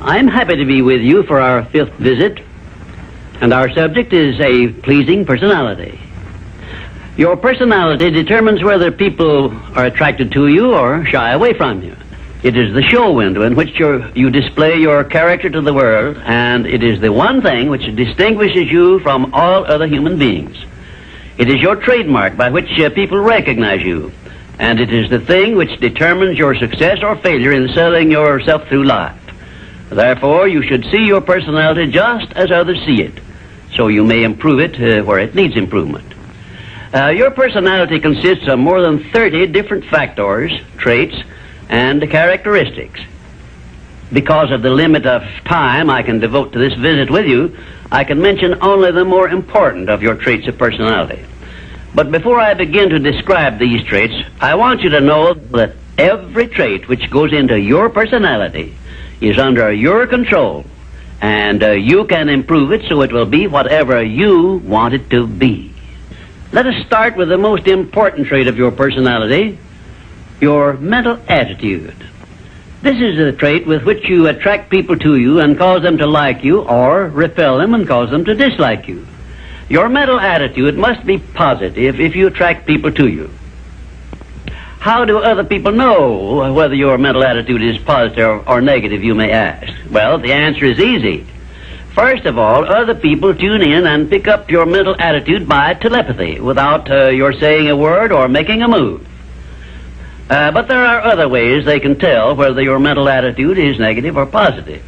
I'm happy to be with you for our 5th visit, and our subject is a pleasing personality. Your personality determines whether people are attracted to you or shy away from you. It is the show window in which you display your character to the world, and it is the one thing which distinguishes you from all other human beings. It is your trademark by which people recognize you, and it is the thing which determines your success or failure in selling yourself through life. Therefore, you should see your personality just as others see it, so you may improve it where it needs improvement. Your personality consists of more than 30 different factors, traits, and characteristics. Because of the limit of time I can devote to this visit with you, I can mention only the more important of your traits of personality. But before I begin to describe these traits, I want you to know that every trait which goes into your personality is under your control, and you can improve it so it will be whatever you want it to be. Let us start with the most important trait of your personality, your mental attitude. This is a trait with which you attract people to you and cause them to like you, or repel them and cause them to dislike you. Your mental attitude must be positive if you attract people to you. How do other people know whether your mental attitude is positive or negative, you may ask? Well, the answer is easy. First of all, other people tune in and pick up your mental attitude by telepathy without your saying a word or making a move. But there are other ways they can tell whether your mental attitude is negative or positive.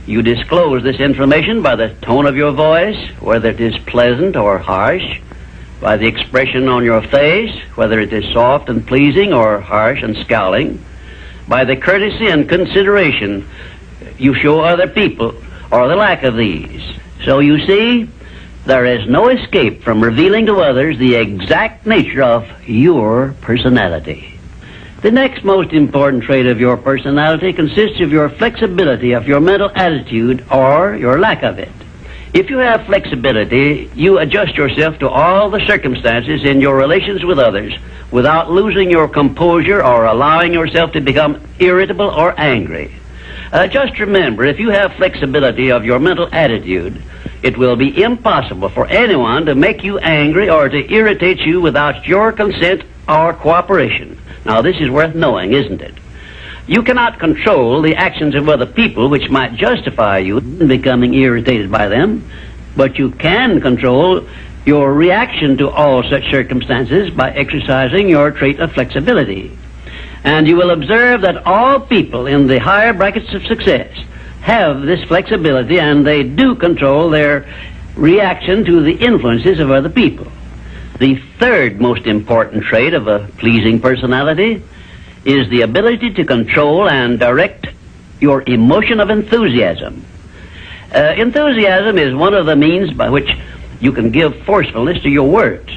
You disclose this information by the tone of your voice, whether it is pleasant or harsh, by the expression on your face, whether it is soft and pleasing or harsh and scowling, by the courtesy and consideration you show other people, or the lack of these. So you see, there is no escape from revealing to others the exact nature of your personality. The next most important trait of your personality consists of your flexibility of your mental attitude or your lack of it. If you have flexibility, you adjust yourself to all the circumstances in your relations with others without losing your composure or allowing yourself to become irritable or angry. Just remember, if you have flexibility of your mental attitude, it will be impossible for anyone to make you angry or to irritate you without your consent or cooperation. Now, this is worth knowing, isn't it? You cannot control the actions of other people which might justify you in becoming irritated by them, but you can control your reaction to all such circumstances by exercising your trait of flexibility. And you will observe that all people in the higher brackets of success have this flexibility, and they do control their reaction to the influences of other people. The third most important trait of a pleasing personality is the ability to control and direct your emotion of enthusiasm. Enthusiasm is one of the means by which you can give forcefulness to your words,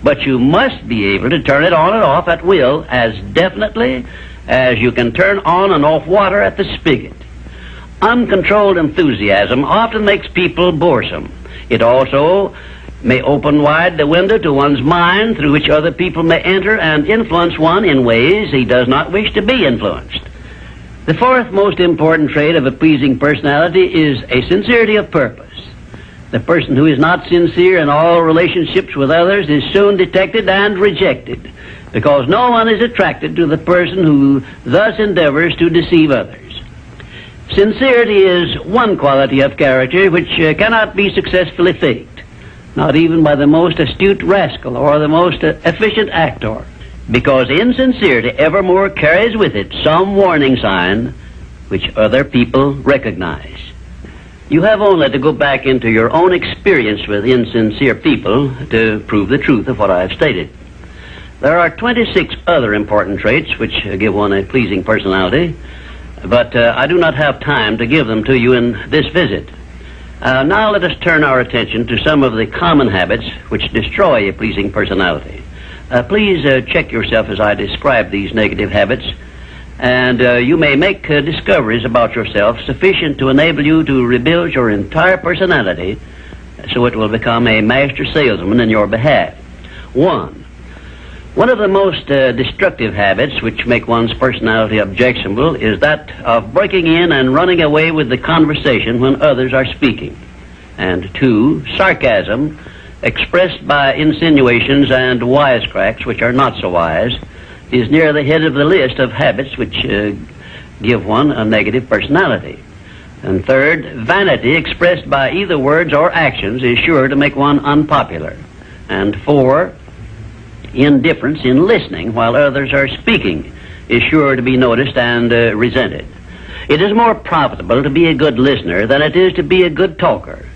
but you must be able to turn it on and off at will as definitely as you can turn on and off water at the spigot. Uncontrolled enthusiasm often makes people boresome. It also may open wide the window to one's mind through which other people may enter and influence one in ways he does not wish to be influenced. The fourth most important trait of a pleasing personality is a sincerity of purpose. The person who is not sincere in all relationships with others is soon detected and rejected, because no one is attracted to the person who thus endeavors to deceive others. Sincerity is one quality of character which cannot be successfully faked, not even by the most astute rascal or the most efficient actor, because insincerity evermore carries with it some warning sign which other people recognize. You have only to go back into your own experience with insincere people to prove the truth of what I have stated. There are 26 other important traits which give one a pleasing personality, but I do not have time to give them to you in this visit. Now let us turn our attention to some of the common habits which destroy a pleasing personality. Please check yourself as I describe these negative habits, and you may make discoveries about yourself sufficient to enable you to rebuild your entire personality so it will become a master salesman in your behalf. 1. One of the most destructive habits which make one's personality objectionable is that of breaking in and running away with the conversation when others are speaking. And 2, sarcasm, expressed by insinuations and wisecracks which are not so wise, is near the head of the list of habits which give one a negative personality. And 3rd, vanity expressed by either words or actions is sure to make one unpopular. And 4, indifference in listening while others are speaking is sure to be noticed and resented. It is more profitable to be a good listener than it is to be a good talker,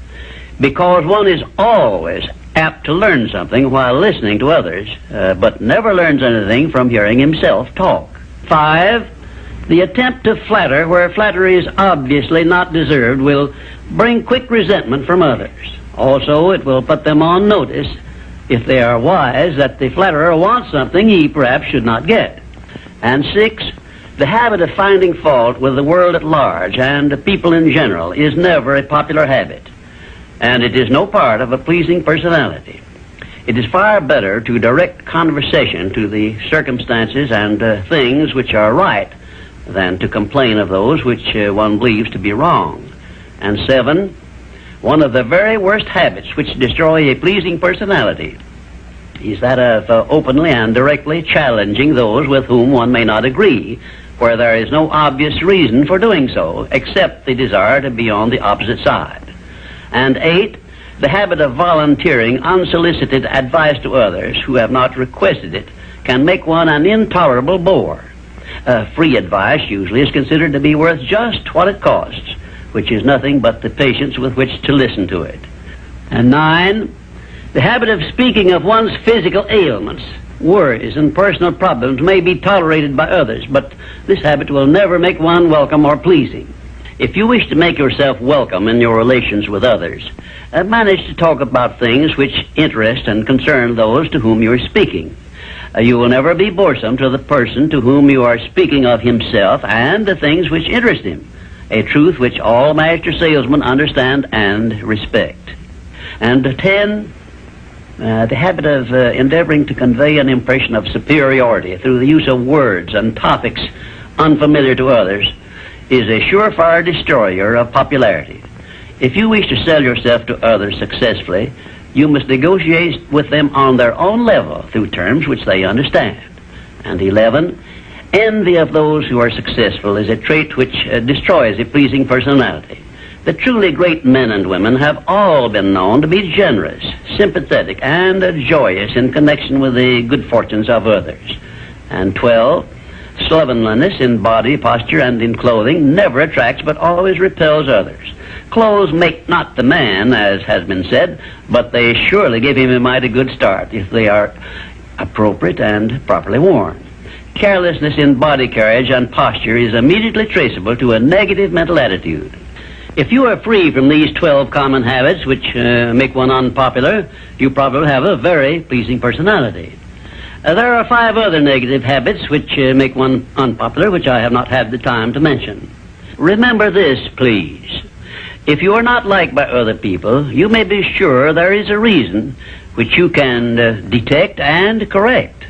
because one is always apt to learn something while listening to others, but never learns anything from hearing himself talk. 5, the attempt to flatter where flattery is obviously not deserved will bring quick resentment from others. Also, it will put them on notice, if they are wise, that the flatterer wants something he perhaps should not get. And 6, the habit of finding fault with the world at large and people in general is never a popular habit, and it is no part of a pleasing personality. It is far better to direct conversation to the circumstances and things which are right than to complain of those which one believes to be wrong. And 7, one of the very worst habits which destroy a pleasing personality is that of openly and directly challenging those with whom one may not agree, where there is no obvious reason for doing so, except the desire to be on the opposite side. And 8, the habit of volunteering unsolicited advice to others who have not requested it can make one an intolerable bore. Free advice usually is considered to be worth just what it costs, which is nothing but the patience with which to listen to it. And 9, the habit of speaking of one's physical ailments, worries, and personal problems may be tolerated by others, but this habit will never make one welcome or pleasing. If you wish to make yourself welcome in your relations with others, manage to talk about things which interest and concern those to whom you are speaking. You will never be boresome to the person to whom you are speaking of himself and the things which interest him, a truth which all master salesmen understand and respect. And 10, the habit of endeavoring to convey an impression of superiority through the use of words and topics unfamiliar to others is a surefire destroyer of popularity. If you wish to sell yourself to others successfully, you must negotiate with them on their own level through terms which they understand. And 11, envy of those who are successful is a trait which destroys a pleasing personality. The truly great men and women have all been known to be generous, sympathetic, and joyous in connection with the good fortunes of others. And 12, slovenliness in body, posture, and in clothing never attracts but always repels others. Clothes make not the man, as has been said, but they surely give him a mighty good start if they are appropriate and properly worn. Carelessness in body carriage and posture is immediately traceable to a negative mental attitude. If you are free from these 12 common habits which make one unpopular, you probably have a very pleasing personality. There are 5 other negative habits which make one unpopular, which I have not had the time to mention. Remember this, please. If you are not liked by other people, you may be sure there is a reason which you can detect and correct.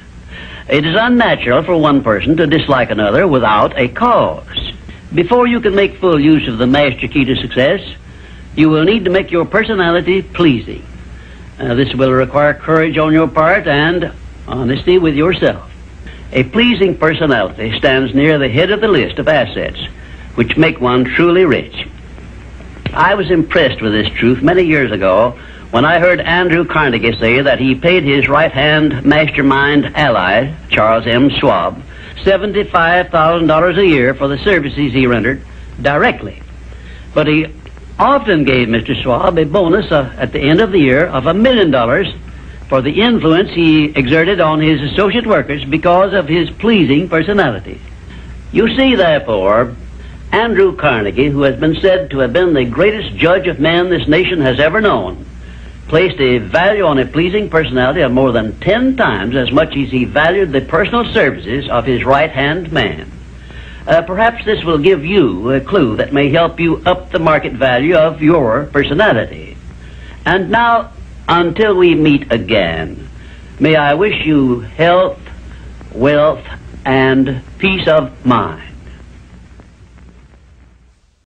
It is unnatural for one person to dislike another without a cause. Before you can make full use of the master key to success, you will need to make your personality pleasing. This will require courage on your part and honesty with yourself. A pleasing personality stands near the head of the list of assets which make one truly rich. I was impressed with this truth many years ago when I heard Andrew Carnegie say that he paid his right-hand mastermind ally, Charles M. Schwab, $75,000 a year for the services he rendered directly. But he often gave Mr. Schwab a bonus at the end of the year of $1 million for the influence he exerted on his associate workers because of his pleasing personality. You see, therefore, Andrew Carnegie, who has been said to have been the greatest judge of men this nation has ever known, placed a value on a pleasing personality of more than 10 times as much as he valued the personal services of his right-hand man. Perhaps this will give you a clue that may help you up the market value of your personality. And now, until we meet again, may I wish you health, wealth, and peace of mind.